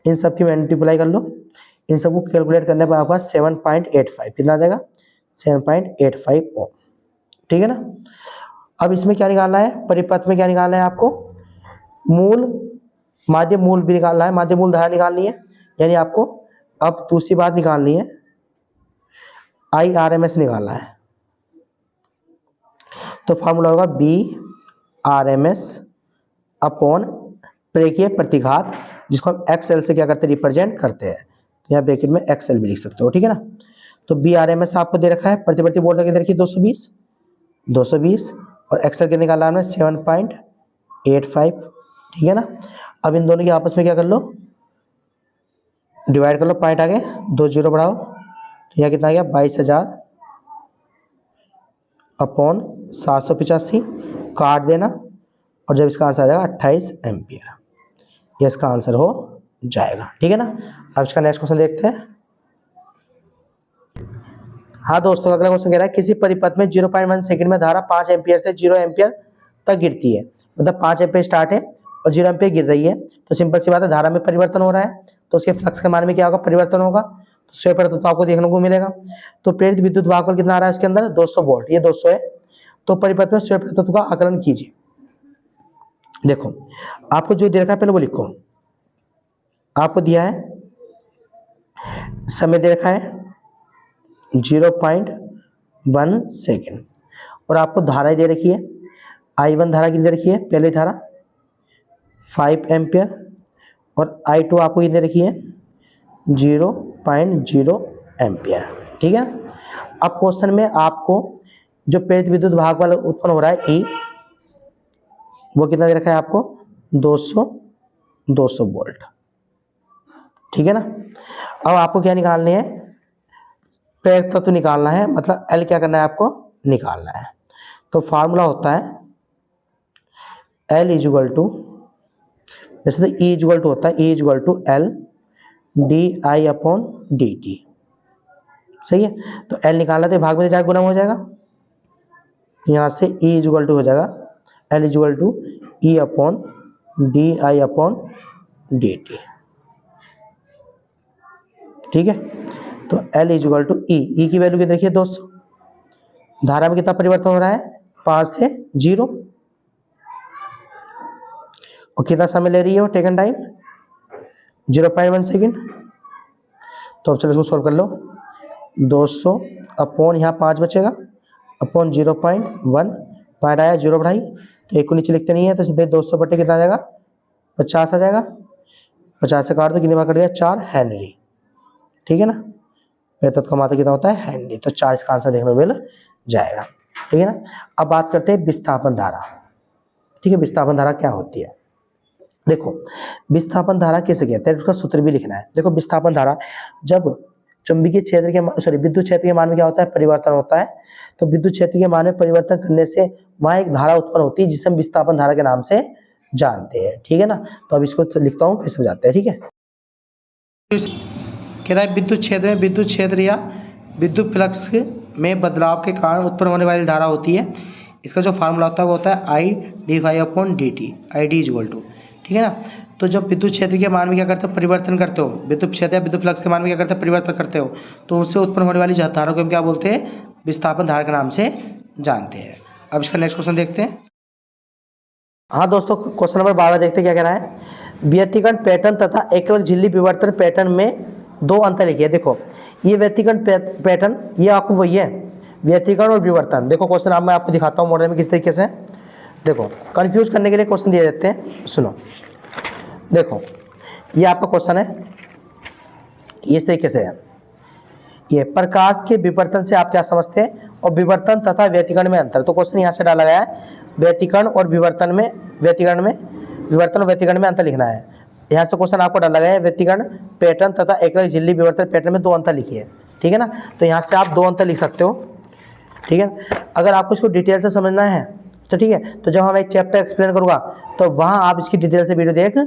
इन सब की मल्टीप्लाई कर लो, इन सबको कैलकुलेट करने पर आपका 7.85 कितना आ जाएगा, 7.85 ओम, ठीक है ना। अब इसमें क्या निकालना है, परिपथ में क्या निकालना है आपको, मूल माध्य मूल भी निकालना है, माध्य मूल धारा निकालनी है, यानी आपको अब दूसरी बात निकालनी है, IRMS निकालना है। तो फॉर्मूला होगा BRMS अपॉन प्रेरकीय प्रतिघात, जिसको हम XL से क्या करते हैं, रिप्रेजेंट करते हैं। तो यहाँ ब्रैकेट में XL भी लिख सकते हो, ठीक है ना। तो बी आर एम एस आपको दे रखा है, प्रतिवर्ती बोर्ड कितनी रखी 220 और एक्सेल कितने निकाला हमने 7.85, ठीक है ना। अब इन दोनों की आपस में क्या कर लो, डिवाइड कर लो, पॉइंट आगे 2 जीरो बढ़ाओ, तो यहाँ कितना आ गया 22,000 अपॉन 785, काट देना, और जब इसका आंसर आ जाएगा 28 एम्पियर, ये इसका आंसर हो जाएगा, ठीक है ना। अब इसका नेक्स्ट क्वेश्चन देखते हैं। हाँ दोस्तों, अगला क्वेश्चन कह रहा है किसी परिपथ में 0.1 सेकंड में धारा 5 एम्पियर से 0 एम्पियर तक गिरती है, मतलब 5 एम्पियर स्टार्ट है और 0 एम्पियर गिर रही है, तो सिंपल सी बात है धारा में परिवर्तन हो रहा है, तो उसके फ्लक्स के मान में क्या होगा, परिवर्तन होगा, तो स्वयं तो आपको देखने को मिलेगा। तो प्रेरित विद्युत भागफल कितना आ रहा है उसके अंदर 200 वोल्ट, ये 200 है। तो परिपथ में स्वयं तत्व का आकलन कीजिए। देखो आपको जो दे रखा है पहले वो लिखो, आपको दिया है समय दे रखा है 0.1 सेकेंड और आपको धारा दे रखी है, I1 धारा कितनी दे रखी है, पहली धारा 5 एम्पियर और I2 आपको कितनी दे रखी है 0.0 एम्पियर, ठीक है। अब क्वेश्चन में आपको जो प्रेरित विद्युत भागफल उत्पन्न हो रहा है E, वो कितना दे रखा है आपको 200 वोल्ट, ठीक है ना। अब आपको क्या निकालने हैं, प्रेरक तत्व निकालना है, मतलब L क्या करना है आपको निकालना है। तो फार्मूला होता है L इजुअल टू, वैसे तो E इजुअल टू होता है E equal to L DI upon DT, सही है। तो L निकालना तो भाग में जाकर गुना हो जाएगा, यहाँ से E इजुअल टू हो जाएगा L equal to E upon DI upon DT, ठीक है। तो L इजुअल टू E की वैल्यू कितनी रखी है 200, धारा में कितना परिवर्तन हो रहा है 5 से 0, और कितना समय ले रही है वो टेकन टाइम 0.1 सेकेंड। तो अब चलो इसको सॉल्व कर लो, 200 अपॉन यहाँ 5 बचेगा अपॉन 0.1, पॉइंट आया 0 बढ़ाई, तो एक को नीचे लिखते नहीं है, तो सीधे 200 बटे कितना आ जाएगा 50 आ जाएगा, 50 से काट दो कितनी बार कट गया 4 हेनरी, ठीक है ना। प्रेरित तत्व का मात्रा कितना होता है हेनरी, तो 4 इसका आंसर देखने को मिल जाएगा, ठीक है ना। अब बात करते हैं विस्थापन धारा, ठीक है। विस्थापन धारा क्या होती है, देखो विस्थापन धारा कैसे कहते हैं, उसका सूत्र भी लिखना है। देखो विस्थापन धारा जब चुंबकीय क्षेत्र के विद्युत क्षेत्र के मान में क्या होता है परिवर्तन होता है, तो विद्युत क्षेत्र के मान में परिवर्तन करने से वहां एक धारा उत्पन्न होती है जिसे हम विस्थापन धारा के नाम से जानते हैं, ठीक है ना। तो अब इसको तो लिखता हूँ फिर समझाते हैं, ठीक है। कह रहा है विद्युत क्षेत्र या विद्युत फ्लक्स में बदलाव के कारण उत्पन्न होने वाली धारा होती है, इसका जो फार्मूला होता है वो होता है I//dt, ID इक्वल टू, ठीक है ना। तो जब विद्युत क्षेत्र के मान में क्या करते हो परिवर्तन करते हो, विद्युत क्षेत्र या विद्युत फ्लक्स के मान में क्या करते हो परिवर्तन करते हो, तो उससे उत्पन्न होने वाली धारा को हम क्या बोलते हैं विस्थापन धारा के नाम से जानते हैं। अब इसका नेक्स्ट क्वेश्चन देखते हैं। हाँ दोस्तों, क्वेश्चन नंबर 12 देखते हैं क्या कह रहा है, व्यतिकरण पैटर्न तथा एकल झिल्ली विवर्तन पैटर्न में 2 अंतर लिखिए। देखो ये व्यतिकरण पैटर्न ये आपको वही है व्यतिकरण और विवर्तन। देखो क्वेश्चन अब मैं आपको दिखाता हूँ मॉडल में किस तरीके से, देखो कंफ्यूज करने के लिए क्वेश्चन दिए देते हैं, सुनो। देखो ये आपका क्वेश्चन है, ये इस तरीके से है, ये प्रकाश के विवर्तन से आप क्या समझते हैं और विवर्तन तथा व्यतिकरण में अंतर। तो क्वेश्चन यहाँ से डाला गया है व्यतिकरण और विवर्तन में, विवर्तन और व्यतिकरण में अंतर लिखना है। यहाँ से क्वेश्चन आपको डाला गया है व्यतिकरण पैटर्न तथा एकल झिल्ली विवर्तन पैटर्न में 2 अंतर लिखिए, ठीक है ना। तो यहाँ से आप 2 अंतर लिख सकते हो, ठीक है। अगर आपको इसको डिटेल से समझना है तो ठीक है, तो जब हम एक चैप्टर एक्सप्लेन करूँगा तो वहाँ आप इसकी डिटेल से वीडियो देख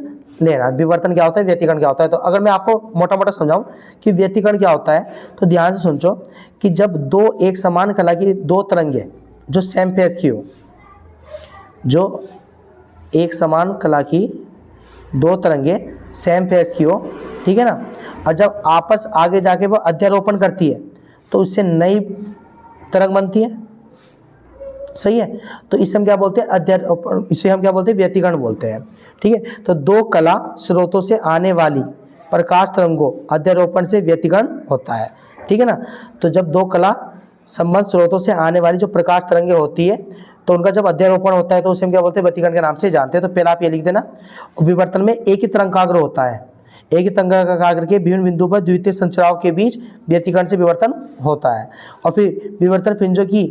लेना, विवर्तन क्या होता है व्यतिकरण क्या होता है। तो अगर मैं आपको मोटा मोटा समझाऊं कि व्यतिकरण क्या होता है, तो ध्यान से सुनो कि जब 2 एक समान कला की 2 तरंगे जो सेम फेज की हो, जो एक समान कला की 2 तरंगे सेम फेज की हो, ठीक है ना, और जब आपस आगे जाके वो अध्यारोपण करती है तो उससे नई तरंग बनती है, सही है। तो इसे हम क्या बोलते हैं अध्यारोपण, इसे हम क्या बोलते हैं व्यतिकरण बोलते हैं, ठीक है। तो 2 कला स्रोतों से आने वाली प्रकाश तरंगों अध्यारोपण से व्यतिकरण होता है, ठीक है ना। तो जब 2 कला संबंध स्रोतों से आने वाली जो प्रकाश तरंगें होती है तो उनका जब अध्यारोपण होता है तो उसे हम क्या बोलते हैं व्यतिकरण के नाम से जानते हैं। तो पहला आप ये लिख देना। विवर्तन में एक ही तरंगाग्र होता है, एक ही तरंगाग्र के विभिन्न बिंदु पर द्वितीय संचराओं के बीच व्यतिकरण से विवर्तन होता है। और फिर विवर्तन फ्रिंजों की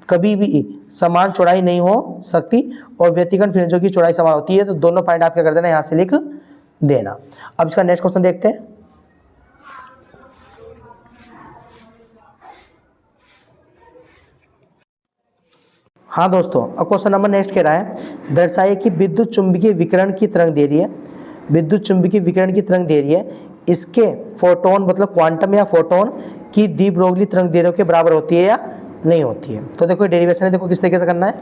कभी भी समान चौड़ाई नहीं हो सकती और व्यतिकरण फ्रिंजों की चौड़ाई समान होती है। तो दोनों पॉइंट आप क्या कर देना, यहाँ से लिख देना। अब इसका नेक्स्ट क्वेश्चन देखते हैं। हाँ दोस्तों, अब क्वेश्चन नंबर नेक्स्ट कह रहा है, दर्शाइए कि विद्युत चुंबकीय विकिरण की तरंग दे रही है, विद्युत चुंबकीय विकिरण की तरंग दे रही है, इसके फोटोन मतलब क्वांटम या फोटोन की डी ब्रोगली तरंग दैर्ध्य के बराबर होती है या नहीं होती है। तो देखो डेरिवेशन है, देखो किस तरीके से करना है।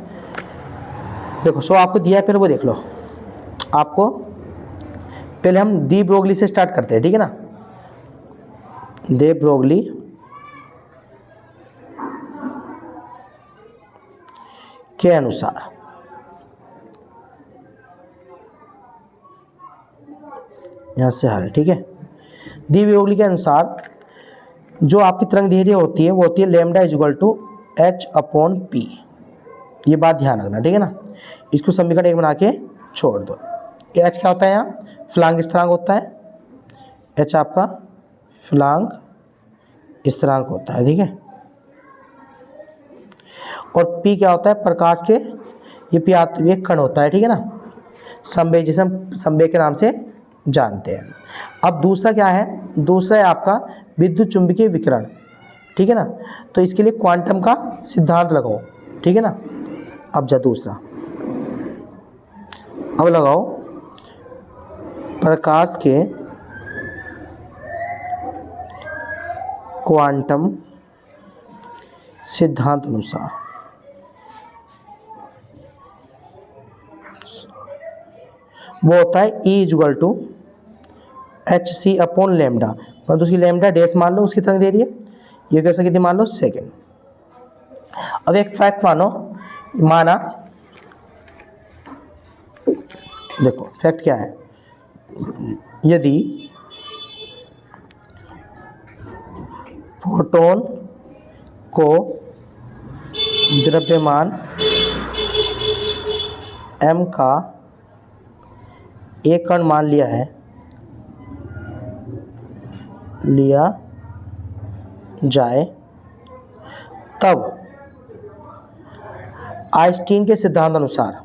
देखो सो आपको दिया है, पहले वो देख लो। आपको पहले हम डी ब्रोगली से स्टार्ट करते हैं, ठीक है ना। डी ब्रोगली के अनुसार यहां से हल, ठीक है। डी ब्रोगली के अनुसार जो आपकी तरंग दैर्ध्य होती है वो होती है lambda is equal to H upon P. ये बात ध्यान रखना, ठीक है ना। इसको समीकरण 1 बना के छोड़ दो। एच क्या होता है, यहाँ फलांग स्थिरांक होता है। एच आपका फलांग स्थिरांक होता है, ठीक है। और पी क्या होता है, प्रकाश के ये पी एक कण होता है, ठीक है ना, संवेग, जिसे हम संवेग के नाम से जानते हैं। अब दूसरा क्या है, दूसरा है आपका विद्युत चुंबकीय विकिरण, ठीक है ना। तो इसके लिए क्वांटम का सिद्धांत लगाओ, ठीक है ना। अब जा दूसरा, अब लगाओ प्रकाश के क्वांटम सिद्धांत अनुसार वो होता है E equal to H C upon lambda, परंतु उसकी लेमडा डैश मान लो, उसकी तरंग दे रही है। ये कैसे कितनी मान लो, सेकेंड। अब एक फैक्ट माना, देखो फैक्ट क्या है, यदि फोटोन को द्रव्यमान m का एक कण मान लिया जाए, तब आइंस्टीन के सिद्धांत अनुसार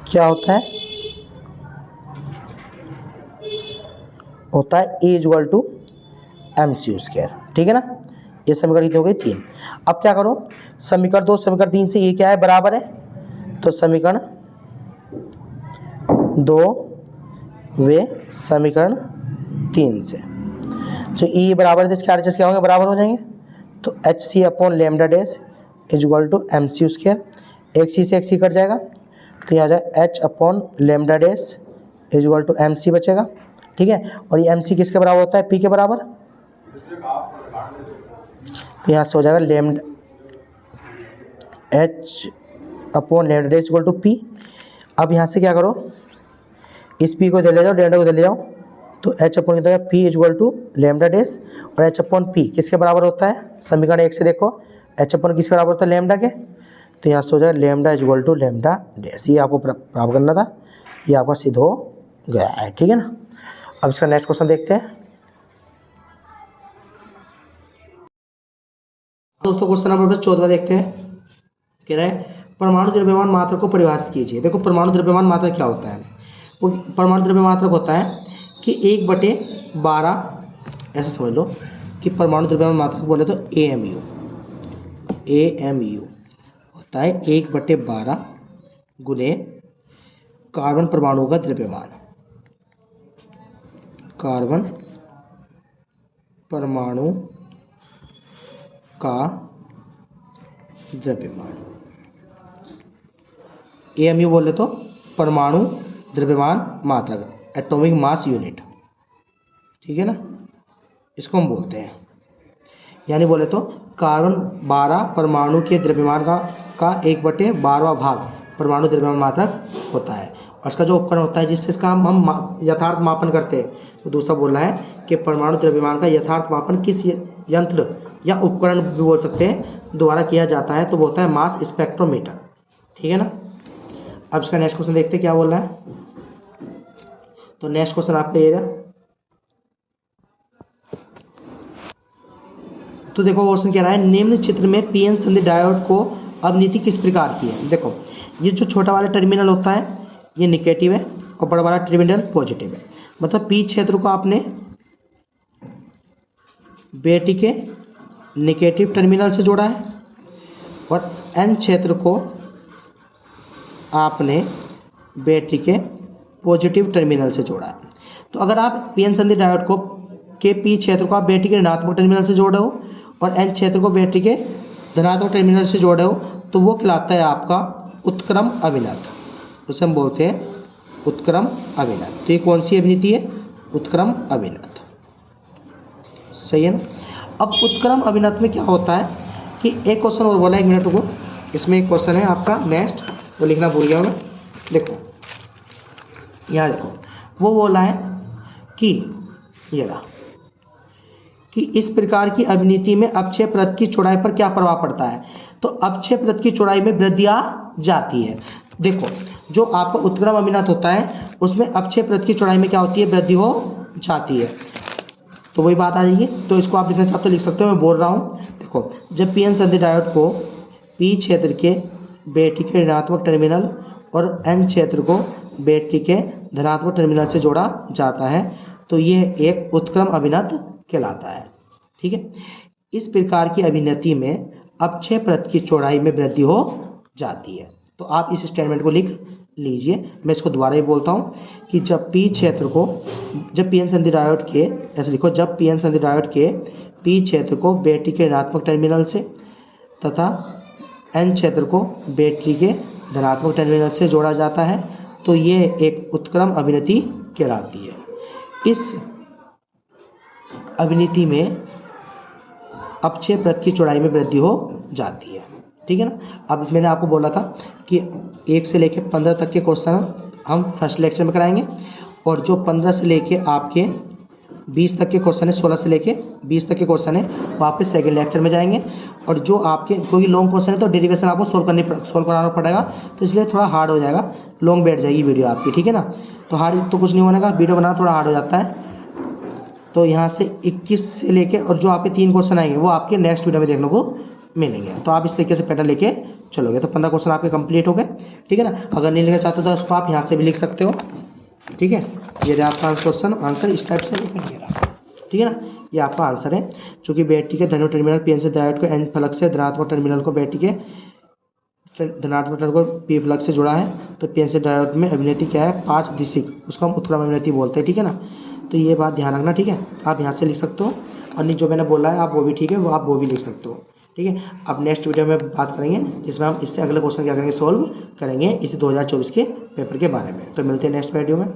क्या होता है, E equal to M C square, ठीक है ना। ये समीकरण हो गई 3। अब क्या करो, समीकरण 2 समीकरण 3 से ये क्या है, बराबर है। तो समीकरण 2 वे समीकरण 3 से जो E बराबर है, इसके RHS क्या होंगे, बराबर हो जाएंगे। तो H C upon lambda dash is equal to M C square, एक सी से एक सी कट जाएगा, तो यहाँ आ जाए H upon lambda dash is equal to M C बचेगा, ठीक है। और ये एम सी किसके बराबर होता है, पी के बराबर। तो यहाँ से हो जाएगा lambda H upon lambda dash equal to P. अब यहाँ से क्या करो, इस पी को इधर ले जाओ, लेमडा को इधर ले जाओ, तो एच अपॉन कितना, P equal to lambda dash, और एच अपॉन पी किसके बराबर होता है, समीकरण 1 से देखो एच अपॉन किसके बराबर होता है, लेमडा के। तो यहाँ से हो जाएगा lambda equal to lambda dash. ये आपको प्राप्त करना था, ये आपका सिद्ध हो गया है, ठीक है ना। अब इसका नेक्स्ट क्वेश्चन देखते हैं दोस्तों। क्वेश्चन नंबर 14 देखते हैं, कह रहा है परमाणु द्रव्यमान मात्रा को परिभाषित कीजिए। देखो परमाणु द्रव्यमान मात्रा क्या होता है, वो परमाणु द्रव्यमान मात्रा होता है कि 1/12, ऐसा समझ लो कि परमाणु द्रव्यमान मात्रा को बोले तो AMU होता है 1/12 गुने कार्बन परमाणु का द्रव्यमान, कार्बन परमाणु का द्रव्यमान। AMU बोले तो परमाणु द्रव्यमान मात्रा, एटॉमिक मास यूनिट, ठीक है ना, इसको हम बोलते हैं। यानी बोले तो कार्बन 12 परमाणु के द्रव्यमान का 1/12वां भाग परमाणु द्रव्यमान मात्रक होता है। और इसका जो उपकरण होता है जिससे इसका हम यथार्थ मापन करते हैं, तो दूसरा बोल रहा है कि परमाणु द्रव्यमान का यथार्थ मापन किस यंत्र या उपकरण भी बोल सकते हैं, द्वारा किया जाता है, तो वो होता है मास स्पेक्ट्रोमीटर। ठीक है ना। अब इसका नेक्स्ट क्वेश्चन देखते हैं क्या बोल रहा है। तो नेक्स्ट क्वेश्चन आपका ये रहा। तो देखो क्वेश्चन कह रहा है निम्न चित्र में पीएन संधि डायोड को अवनीति किस प्रकार की है। देखो ये जो छोटा वाला टर्मिनल होता है ये निगेटिव है और बड़ा वाला टर्मिनल पॉजिटिव है। मतलब पी क्षेत्र को आपने बैटरी के निगेटिव टर्मिनल से जोड़ा है और एन क्षेत्र को आपने बैटरी के पॉजिटिव टर्मिनल से जोड़ा है। तो अगर आप पीएन संधि डायोड को के पी क्षेत्र को आप बैटरी के ऋणात्मक टर्मिनल से जोड़े हो और एन क्षेत्र को बैटरी के धनात्मक टर्मिनल से जोड़े हो तो वो कहलाता है आपका उत्क्रम अभिनत। उसे हम बोलते हैं उत्क्रम अभिनत। तो ये कौन सी अभिनीति है, उत्क्रम अभिनत। सही है ना। अब उत्क्रम अभिनत में क्या होता है कि एक क्वेश्चन और बोला, 1 मिनट रुको, इसमें एक क्वेश्चन है आपका नेक्स्ट, वो लिखना भूल गया मैं। देखो यहाँ देखो वो बोला है कि ये रहा कि इस प्रकार की अभिनीति में अक्षय प्रत की चौड़ाई पर क्या प्रभाव पड़ता है। तो अक्षय प्रत की चौड़ाई में वृद्धि आ जाती है। देखो जो आपका उत्क्रम अभिनत होता है उसमें अक्षय प्रत की चौड़ाई में क्या होती है, वृद्धि हो जाती है। तो वही बात आ जाएगी। तो इसको आप लिखना चाहते हो लिख सकते हो, मैं बोल रहा हूँ। देखो जब पीएन संधि डायोड को पी क्षेत्र के बैटरी के ऋणात्मक टर्मिनल और एन क्षेत्र को बैटरी के धनात्मक टर्मिनल से जोड़ा जाता है तो ये एक उत्क्रम अभिनत कहलाता है। ठीक है। इस प्रकार की अभिनति में अक्षय प्रत की चौड़ाई में वृद्धि हो जाती है। तो आप इस स्टेटमेंट को लिख लीजिए। मैं इसको दोबारा ही बोलता हूँ कि जब पी क्षेत्र को, जब पीएन संधि डायोड के, ऐसे लिखो, जब पीएन संधि डायोड के पी क्षेत्र को बैटरी के ऋणात्मक टर्मिनल से तथा एन क्षेत्र को बैटरी के धनात्मक टर्मिनल से जोड़ा जाता है तो ये एक उत्क्रम अभिनति कहलाती है। इस अभिनीति में अक्षय प्रत की चौड़ाई में वृद्धि हो जाती है। ठीक है ना। अब मैंने आपको बोला था कि 1 से लेकर 15 तक के क्वेश्चन हम फर्स्ट लेक्चर में कराएंगे और जो 15 से लेके आपके 20 तक के क्वेश्चन है, 16 से लेके 20 तक के क्वेश्चन है वापस सेकंड लेक्चर में जाएंगे। और जो आपके क्योंकि लॉन्ग क्वेश्चन है तो डेरिवेशन आपको सोल्व कराना पड़ेगा, तो इसलिए थोड़ा हार्ड हो जाएगा, लॉन्ग बैठ जाएगी वीडियो आपकी। ठीक है ना। तो हार्ड तो कुछ नहीं होने का, वीडियो बनाना थोड़ा हार्ड हो जाता है। तो यहाँ से 21 से लेके और जो आपके 3 क्वेश्चन आएंगे वो आपके नेक्स्ट वीडियो में देखने को मिलेंगे। तो आप इस तरीके से पैटर्न लेके चलोगे तो 15 क्वेश्चन आपके कंप्लीट हो गए। ठीक है ना। अगर नहीं लिखना चाहते तो उसको आप यहाँ से भी लिख सकते हो। ठीक है। ये रहा आपका क्वेश्चन आंसर, इस टाइप से लिखेंगे। ठीक है ना। ये आपका आंसर है। चूँकि बैटरी के धनात्मक टर्मिनल पीएन से डायोड को एन फलक से धनात्मक टर्मिनल को बैटरी के धनात्मक टर्मिनल को पी फलक से जुड़ा है तो पीएन से डायोड में अभिनति क्या है, 5 दिशिक, उसको हम उत्क्रम अभिनति बोलते हैं। ठीक है ना। तो ये बात ध्यान रखना। ठीक है। आप यहाँ से लिख सकते हो और नहीं जो मैंने बोला है आप वो भी, ठीक है, वो आप वो भी लिख सकते हो। ठीक है। अब नेक्स्ट वीडियो में बात करेंगे जिसमें हम इससे अगले क्वेश्चन क्या करेंगे, सोल्व करेंगे इसी 2024 के पेपर के बारे में। तो मिलते हैं नेक्स्ट वीडियो में।